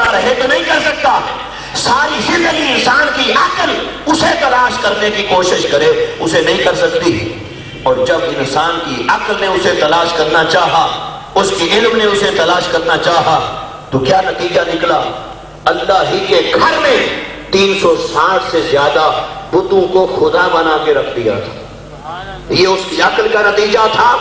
کرتا رہے تو نہیں کر سکتا. ساری زندگی انسان کی عقل اسے تلاش کرنے کی کوشش کرے اسے نہیں کر سکتی. اور جب انسان کی عقل نے اسے تلاش کرنا چاہا, اس کی علم نے اسے تلاش کرنا چاہا, تو کیا نتیجہ نکلا؟ اللہ ہی کے گھر میں 360 سے زیادہ بتوں کو خدا بنا کے رکھ دیا تھا. یہ اس کی عقل کا نتیجہ تھا,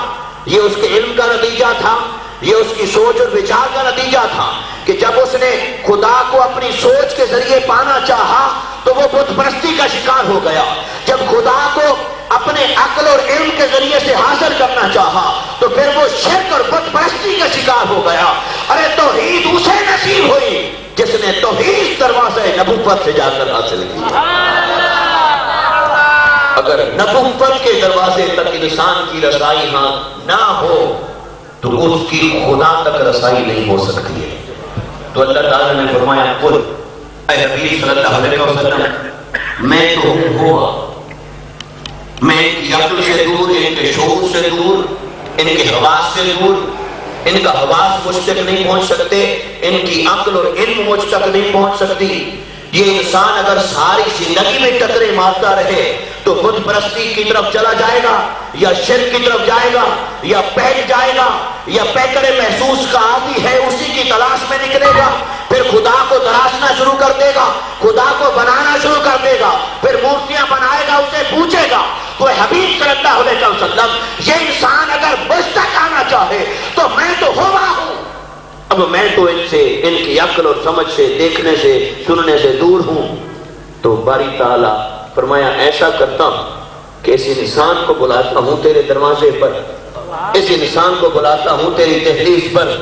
یہ اس کے علم کا نتیجہ تھا, یہ اس کی سوچ اور وچار کا نتیجہ تھا کہ جب اس نے خدا کو اپنی سوچ کے ذریعے پانا چاہا تو وہ بت پرستی کا شکار ہو گیا. جب خدا کو اپنے عقل اور علم کے ذریعے سے حاصل کرنا چاہا تو پھر وہ شرک اور بت پرستی کا شکار ہو گیا. ارے توحید اسے نصیب ہوئی جس نے توحید دروازے نبوت سے جا کر حاصل کی. اگر نبوت کے دروازے تک انسان کی رسائی ہاں نہ ہو تو اس کی خدا تک رسائی نہیں ہو سکتی ہے. تو اللہ تعالیٰ نے فرمایا قل اے حبیب صلی اللہ علیہ وسلم میں تو ہوا, میں ان کی عقل سے دور, ان کے شعور سے دور, ان کے حواس سے دور. ان کا حواس مجھ تک نہیں پہنچ سکتے, ان کی عقل اور علم مجھ تک نہیں پہنچ سکتی. یہ انسان اگر ساری زندگی میں ٹکرے مارتا رہے تو بت پرستی کی طرف چلا جائے گا, یا شرک کی طرف جائے گا, یا پہنچ جائے گا, یا پیکڑے محسوس کا عادی ہے اسی کی تلاش میں نکلے گا. پھر خدا کو تراشنا شروع کر دے گا, خدا کو بنانا شروع کر دے گا, پھر مورتیاں بنائے گا, اسے پوچھے گا. تو حبیب صلی اللہ علیہ وسلم یہ انسان اگر مجھ تک آنا چاہے تو میں تو ہوا ہوں. اب میں تو ان سے, ان کی عقل اور سمجھ سے, دیکھنے سے, سننے سے دور ہوں. تو باری تعالیٰ فرمایا ایسا کرتا ہوں کہ اس انسان کو بلاتا ہوں تیرے دروازے پر, اس انسان کو بلاتا ہوں تیری دہلیز پر,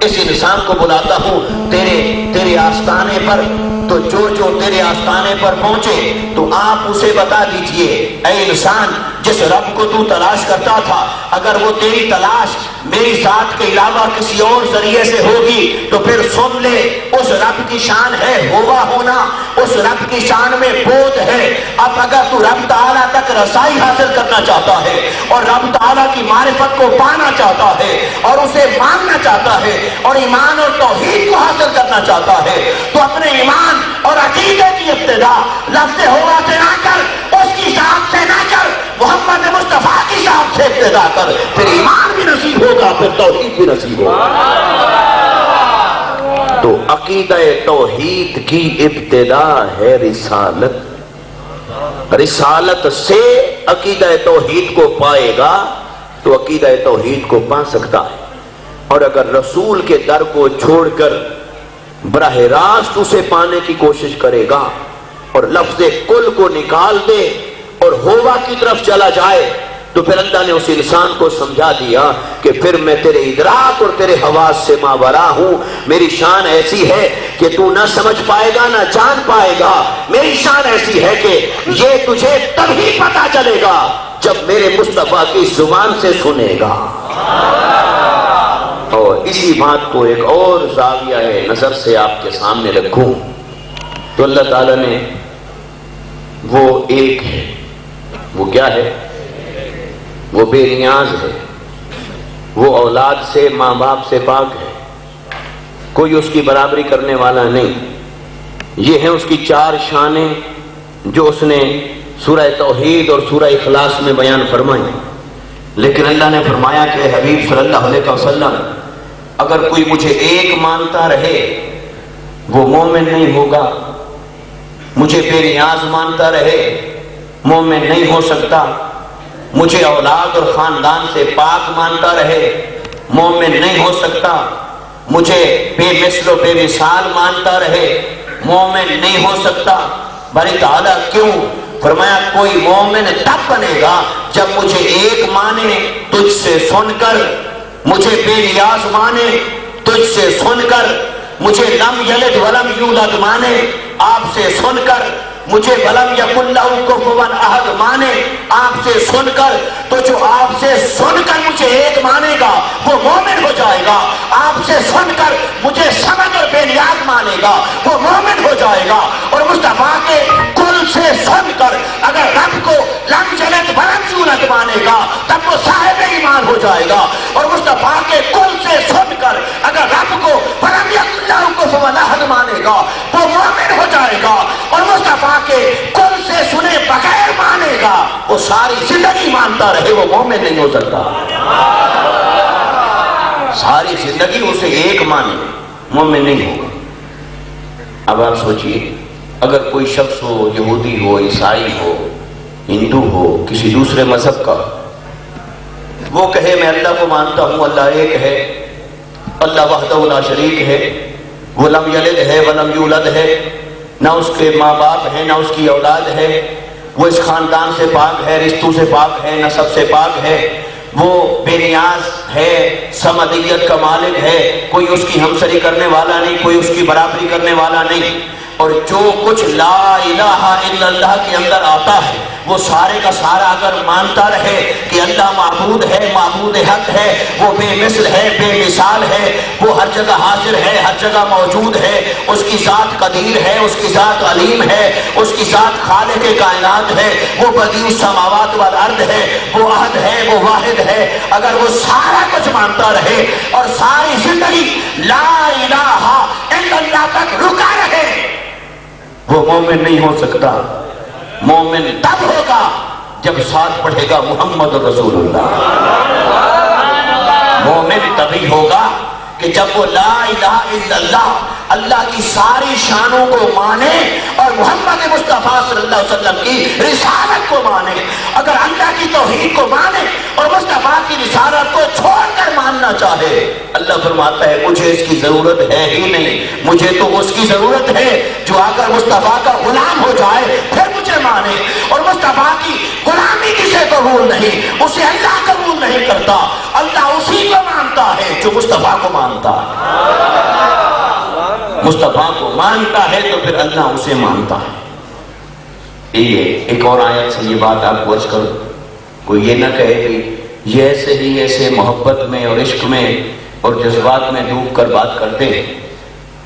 اس انسان کو بلاتا ہوں تیرے آستانے پر. تو جو تیرے آستانے پر پہنچے تو آپ اسے بتا دیجئے اے انسان جس رب کو تو تلاش کرتا تھا اگر وہ تیری تلاش میری ذات کے علاوہ کسی اور ذریعے سے ہوگی تو پھر سن لے اس رب کی شان ہے ہوا ہونا, اس رب کی شان میں بود ہے. اب اگر تو رب تعالیٰ تک رسائی حاصل کرنا چاہتا ہے اور رب تعالیٰ کی معرفت کو پانا چاہتا ہے اور اسے ماننا چاہتا ہے اور ایمان اور توحید کو حاصل کرنا چاہتا ہے تو اپنے ایمان اور عقیدے کی ابتدا لفظ ہوا سے نہ کر, اس کی ذات سے نہ کر, محمد مصطفیٰ کی ذات سے ابتدا کر. پھر ایمان بھی نصیب ہوگا, پھر توحید بھی نصیب ہوگا. تو عقیدہ توحید کی ابتدا ہے رسالت. رسالت سے عقیدہ توحید کو پائے گا تو عقیدہ توحید کو پا سکتا ہے. اور اگر رسول کے در کو چھوڑ کر براہ راست اسے پانے کی کوشش کرے گا اور لفظ کل کو نکال دے اور ہوا کی طرف چلا جائے تو پھر اللہ نے اس انسان کو سمجھا دیا کہ پھر میں تیرے ادراک اور تیرے حواس سے ماورا ہوں. میری شان ایسی ہے کہ تو نہ سمجھ پائے گا نہ جان پائے گا. میری شان ایسی ہے کہ یہ تجھے تبھی پتا چلے گا جب میرے مصطفیٰ کی زبان سے سنے گا. اور اسی بات کو ایک اور زاویہ نظر سے آپ کے سامنے رکھوں تو اللہ تعالیٰ نے وہ ایک ہے, وہ کیا ہے؟ وہ بے نیاز ہے, وہ اولاد سے, ماں باپ سے پاک ہے, کوئی اس کی برابری کرنے والا نہیں. یہ ہیں اس کی 4 شانیں جو اس نے سورہ توحید اور سورہ اخلاص میں بیان فرمائی. لیکن اللہ نے فرمایا کہ حبیب صلی اللہ علیہ وسلم اگر کوئی مجھے ایک مانتا رہے وہ مومن نہیں ہوگا, مجھے بے نیاز مانتا رہے مومن نہیں ہو سکتا, مجھے اولاد اور خاندان سے پاک مانتا رہے مومن نہیں ہو سکتا, مجھے بے مثل و بے مثال مانتا رہے مومن نہیں ہو سکتا. باری تعالیٰ کیوں؟ فرمایا کوئی مومن تب بنے گا جب مجھے ایک مانے تجھ سے سن کر, مجھے بے نیاز مانے تجھ سے سن کر, مجھے لم یلد ولم یولد مانے آپ سے سن کر, مجھے ولم یکن لہ کفوا احد مانے آپ سے سن کر. تو جو آپ سے سن کر مجھے ایک مانے گا وہ مومن ہو جائے گا, آپ سے سن کر مجھے سمجھ اور بے نیاز مانے گا وہ مومن ہو جائے گا. اور مصطفیٰ کے کل سے سن کر اگر رب کو لم یلد ولم یولد مانے گا تب وہ صاحب ایمان ہو جائے گا. اور مصطفیٰ کے کل سے سن کر اگر رب کو ولم یکن لہ کفوا احد مانے گا وہ مومن ہو جائے گا، اور مصطفیٰ کے کل سے سنے بغیر مانے گا، وہ ساری زندگی مانتا رہے، وہ مومن نہیں ہو سکتا۔ ساری زندگی اسے ایک مانے، مومن نہیں ہوگا۔ اب آپ سوچئے، اگر کوئی شخص ہو، یہودی ہو، عیسائی ہو، ہندو ہو، کسی دوسرے مذہب کا، وہ کہے میں اللہ کو مانتا ہوں، اللہ ایک ہے، اللہ وحدہ لا شریک ہے، وہ لم یلد ہے ولم یولد ہے، نہ اس کے ماں باپ ہیں نہ اس کی اولاد ہے، وہ اس خاندان سے پاک ہے، رشتوں سے پاک ہے، نسب سے پاک ہے، وہ بے نیاز ہے، سمدیت کا مالک ہے، کوئی اس کی ہمسری کرنے والا نہیں، کوئی اس کی برابری کرنے والا نہیں، اور جو کچھ لا الہ الا اللہ کے اندر آتا ہے وہ سارے کا سارا اگر مانتا رہے کہ اللہ معبود ہے، معبود حق ہے، وہ بے مثل ہے، بے مثال ہے، وہ ہر جگہ حاضر ہے، ہر جگہ موجود ہے، اس کی ذات قدیر ہے، اس کی ذات علیم ہے، اس کی ذات خالق کائنات ہے، وہ بدیع السماوات والارض ہے، وہ احد ہے، وہ واحد ہے، اگر وہ سارا کچھ مانتا رہے اور ساری زندگی لا الہ الا اللہ تک رکا رہے، وہ مومن نہیں ہو سکتا۔ مومن تب ہوگا جب ساتھ پڑھے گا محمد رسول اللہ۔ مومن تبھی ہوگا کہ جب وہ لا الہ الا اللہ، اللہ کی ساری شانوں کو مانے اور محمد مصطفیٰ صلی اللہ علیہ وسلم کی رسالت کو مانے۔ اگر اللہ کی توحید کو مانے اور مصطفیٰ کی رسالت کو چھوڑ کر ماننا چاہے، اللہ فرماتا ہے مجھے اس کی ضرورت ہے ہی نہیں، مجھے تو اس کی ضرورت ہے جو آ کر مصطفیٰ کا غلام ہو جائے پھر مجھے مانے۔ اور مصطفیٰ کی غلامی کسے قبول نہیں، اسے اللہ قبول نہیں کرتا، اللہ اسی کو مانتا ہے جو مصطفیٰ کو مانتا ہے۔ مصطفیٰ کو مانتا ہے تو پھر اللہ اسے مانتا ہے۔ یہ ایک اور آیت سے یہ بات آپ کو عرض کروں، کوئی یہ نہ کہے کہ یہ ایسے ہی ایسے محبت میں اور عشق میں اور جذبات میں ڈوب کر بات کرتے ہیں۔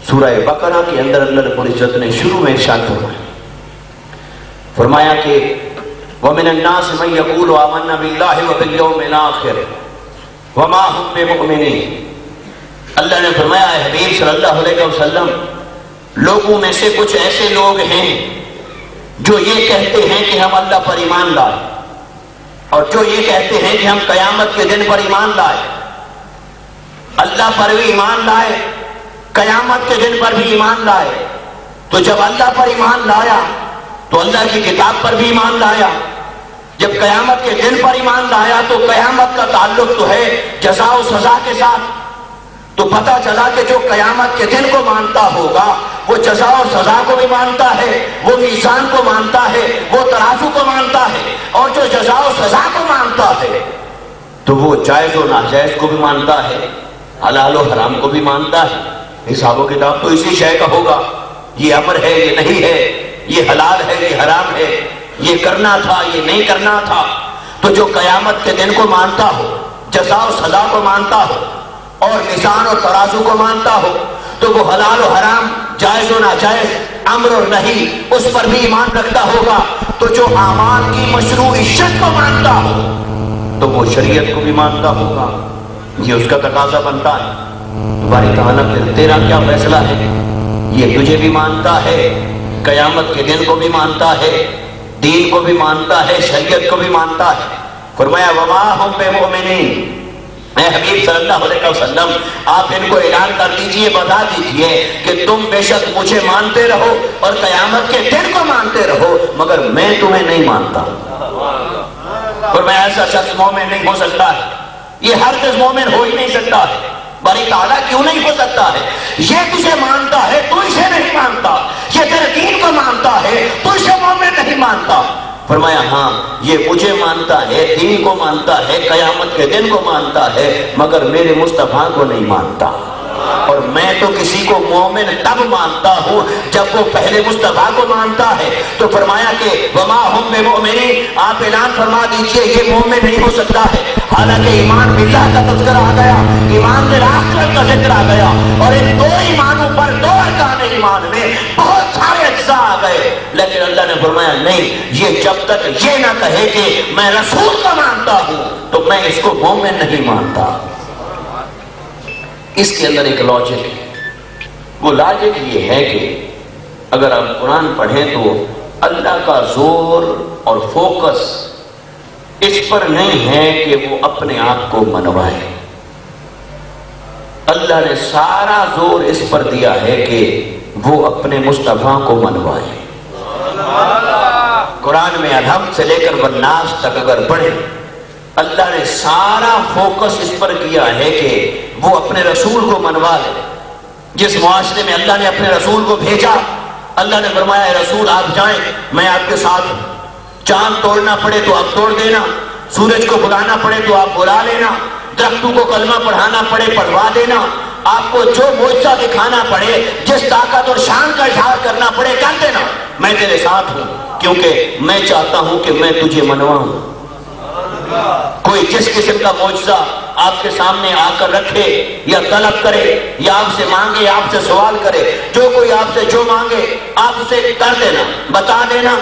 سورہ بقرہ کے اندر اللہ رب العزت نے شروع میں ارشاد فرمایا کہ وَمِنَ النَّاسِ مَن يَقُولُ آمَنَّا بِاللَّهِ وَبِالْيَوْمِ الْآخِرِ وَمَا هُمْ بِمُؤْمِنِينَ۔ اللہ نے فرمایا اے حبیب صلی اللہ علیہ وسلم، لوگوں میں سے کچھ ایسے لوگ ہیں جو یہ کہتے ہیں کہ ہم اللہ پر ایمان لائے، اور جو یہ کہتے ہیں کہ ہم قیامت کے دن پر ایمان لائے، اللہ پر بھی ایمان لائے، قیامت کے دن پر بھی ایمان لائے۔ تو جب اللہ پر ایمان لایا تو اللہ کی کتاب پر بھی ایمان لایا، جب قیامت کے دن پر ایمان لایا تو قیامت کا تعلق تو ہے جزا و سزا کے ساتھ، تو پتہ چلا کہ جو قیامت کے دن کو مانتا ہوگا وہ جزا اور سزا کو بھی مانتا ہے، وہ میزان کو مانتا ہے، وہ ترازو کو مانتا ہے، اور جو جزا و سزا کو مانتا ہے تو وہ جائز و ناجائز کو بھی مانتا ہے، حلال و حرام کو بھی مانتا ہے۔ حساب و کتاب تو اسی شے کا ہوگا، یہ امر ہے یہ نہیں ہے، یہ حلال ہے یہ حرام ہے، یہ کرنا تھا یہ نہیں کرنا تھا۔ تو جو قیامت کے دن کو مانتا ہو، جزا و سزا کو مانتا ہو اور میزان اور ترازو کو مانتا ہو، تو وہ حلال و حرام، جائز و ناجائز، امر اور نہیں، اس پر بھی ایمان رکھتا ہوگا۔ تو جو اعمال کی مشروعیت کو مانتا ہو تو وہ شریعت کو بھی مانتا ہوگا، یہ اس کا تقاضا بنتا ہے۔ باری تعالیٰ پھر تیرا کیا فیصلہ ہے؟ یہ تجھے بھی مانتا ہے، قیامت کے دن کو بھی مانتا ہے، دین کو بھی مانتا ہے، شریعت کو بھی مانتا ہے۔ فرمایا وما ہم بمؤمنین، اے حبیب صلی اللہ علیہ وسلم آپ ان کو اعلان کر دیجئے، بتا دیجئے کہ تم بے شک مجھے مانتے رہو اور قیامت کے دن کو مانتے رہو، مگر میں تمہیں نہیں مانتا۔ فرمایا ایسا شخص مومن نہیں ہو سکتا ہے، یہ ہرگز مومن ہو ہی نہیں سکتا ہے۔ باری تعالیٰ کیوں نہیں ہو سکتا ہے؟ یہ تجھے مانتا ہے تو اسے نہیں مانتا، یہ تیرے دین کو مانتا ہے تو اسے مومن نہیں مانتا۔ فرمایا ہاں یہ مجھے مانتا ہے، دین کو مانتا ہے، قیامت کے دن کو مانتا ہے، مگر میرے مصطفیٰ کو نہیں مانتا۔ اور میں تو کسی کو مومن تب مانتا ہوں جب وہ پہلے مصطفیٰ کو مانتا ہے۔ تو فرمایا کہ وما ہم بمؤمنین، آپ اعلان فرما دیجئے یہ مومن نہیں ہو سکتا ہے۔ حالانکہ ایمان باللہ کا تذکرہ آ گیا، ایمان بالآخرت کا ذکر آ گیا، اور ان دو ایمانوں پر، دو ارکان ایمان میں بہت سارے اجزاء آ گئے، لیکن اللہ نے فرمایا نہیں، یہ جب تک یہ نہ کہے کہ میں رسول کو مانتا ہوں تو میں اس کو مومن نہیں مانتا۔ اس کے اندر ایک لاجک ہے، وہ لاجک یہ ہے کہ اگر آپ قرآن پڑھیں تو اللہ کا زور اور فوکس اس پر نہیں ہے کہ وہ اپنے آپ کو منوائے. اللہ نے سارا زور اس پر دیا ہے کہ وہ اپنے مصطفیٰ کو منوائے. قرآن میں الحمد سے لے کر والناس تک اگر پڑھیں، اللہ نے سارا فوکس اس پر کیا ہے کہ وہ اپنے رسول کو منوا لے. جس معاشرے میں اللہ نے اپنے رسول کو بھیجا، اللہ نے فرمایا اے رسول آپ جائیں، میں آپ کے ساتھ ہوں. چاند توڑنا پڑے تو آپ توڑ دینا، سورج کو بلانا پڑے تو آپ بلا لینا، درختوں کو کلمہ پڑھانا پڑے پڑھوا دینا، آپ کو جو معجزہ دکھانا پڑے، جس طاقت اور شان کا اظہار کرنا پڑے کر دینا، میں تیرے ساتھ ہوں، کیونکہ میں چاہتا ہوں کہ میں تجھے منواؤں. کوئی جس قسم کا معجزہ آپ کے سامنے آ کر رکھے یا طلب کرے یا آپ سے مانگے، آپ سے سوال کرے، جو کوئی آپ سے جو مانگے آپ اسے کر دینا، بتا دینا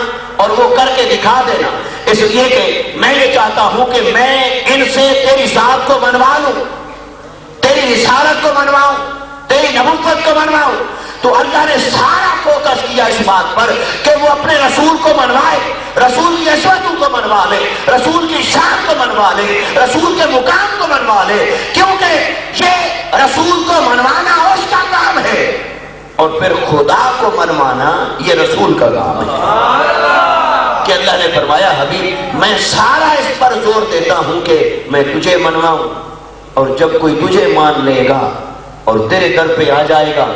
اور وہ کر کے دکھا دینا. اس لیے کہ میں یہ چاہتا ہوں کہ میں ان سے تیری ذات کو منوا لوں، تیری رسالت کو منواؤں، تیری نبوت کو منواؤں. تو اللہ نے سارا فوکس کیا اس بات پر کہ وہ اپنے رسول کو منوائے، رسول کی عظمتوں کو منوا لے، رسول کی شان کو منوا لے، رسول کے مقام کو منوا لے، کیونکہ یہ رسول کو منوانا اس کا کام ہے اور پھر خدا کو منوانا یہ رسول کا کام ہے. کہ اللہ نے فرمایا حبیب میں سارا اس پر زور دیتا ہوں کہ میں تجھے منواؤں، اور جب کوئی تجھے مان لے گا اور تیرے در پہ آ جائے گا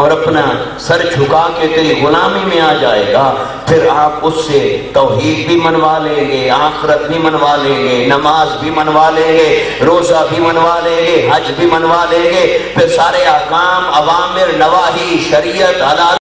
اور اپنا سر جھکا کے تیری غلامی میں آ جائے گا، پھر آپ اس سے توحید بھی منوا لیں گے، آخرت بھی منوا لیں گے، نماز بھی منوا لیں گے، روزہ بھی منوا لیں گے، حج بھی منوا لیں گے، پھر سارے احکام، اوامر، نواہی، شریعت، حلال